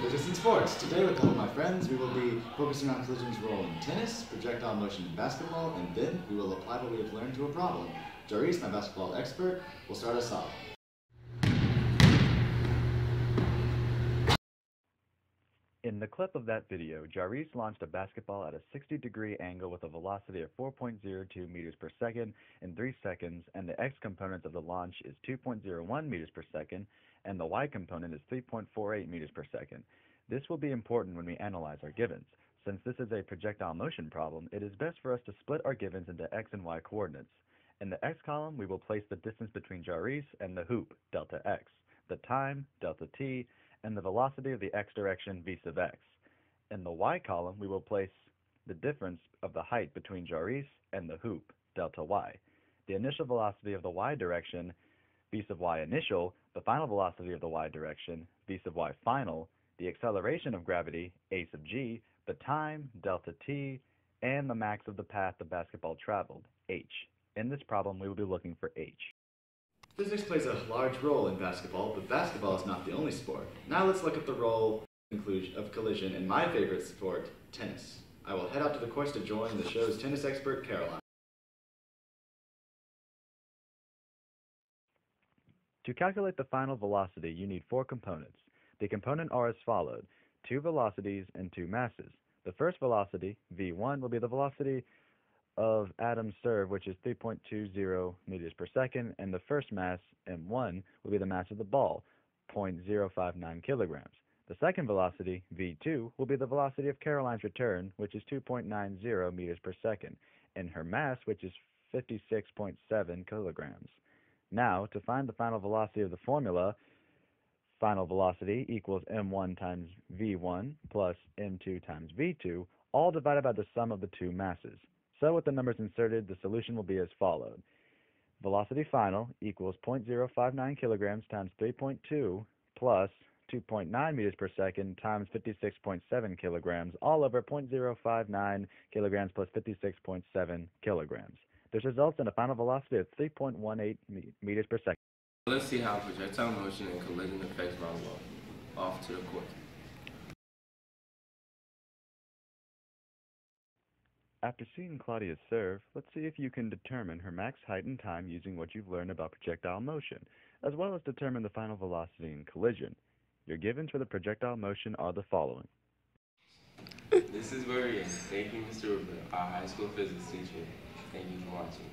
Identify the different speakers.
Speaker 1: Physics and Sports. Today, with the help of my friends, we will be focusing on collision's role in tennis, projectile motion in basketball, and then we will apply what we have learned to a problem. Jarice, my basketball expert, will start us off.
Speaker 2: In the clip of that video, Jarice launched a basketball at a 60-degree angle with a velocity of 4.02 meters per second in 3 seconds, and the x component of the launch is 2.01 meters per second, and the y component is 3.48 meters per second. This will be important when we analyze our givens. Since this is a projectile motion problem, it is best for us to split our givens into x and y coordinates. In the x column, we will place the distance between Jarice and the hoop, delta x, the time, delta t, and the velocity of the x direction, v sub x. In the y column, we will place the difference of the height between Jarice and the hoop, delta y, the initial velocity of the y direction, v sub y initial, the final velocity of the y direction, v sub y final, the acceleration of gravity, a sub g, the time, delta t, and the max of the path the basketball traveled, h. In this problem, we will be looking for h.
Speaker 1: Physics plays a large role in basketball, but basketball is not the only sport. Now let's look at the role of collision in my favorite sport, tennis. I will head out to the course to join the show's tennis expert, Caroline.
Speaker 2: To calculate the final velocity, you need 4 components. The components are as followed: 2 velocities and 2 masses. The first velocity, v1, will be the velocity of Adam's serve, which is 3.20 meters per second, and the first mass, m1, will be the mass of the ball, 0.059 kilograms. The second velocity, v2, will be the velocity of Caroline's return, which is 2.90 meters per second, and her mass, which is 56.7 kilograms. Now, to find the final velocity of the formula, final velocity equals m1 times v1 plus m2 times v2, all divided by the sum of the 2 masses. So with the numbers inserted, the solution will be as followed. Velocity final equals 0.059 kilograms times 3.2 plus 2.9 meters per second times 56.7 kilograms, all over 0.059 kilograms plus 56.7 kilograms. This results in a final velocity of 3.18 meters per second.
Speaker 3: Let's see how projectile motion and collision affects volleyball. Off to the court.
Speaker 2: After seeing Claudia's serve, let's see if you can determine her max height and time using what you've learned about projectile motion, as well as determine the final velocity in collision. Your givens for the projectile motion are the following.
Speaker 3: This is Maria. Thank you, Mr. Rubin, our high school physics teacher. Thank you for watching.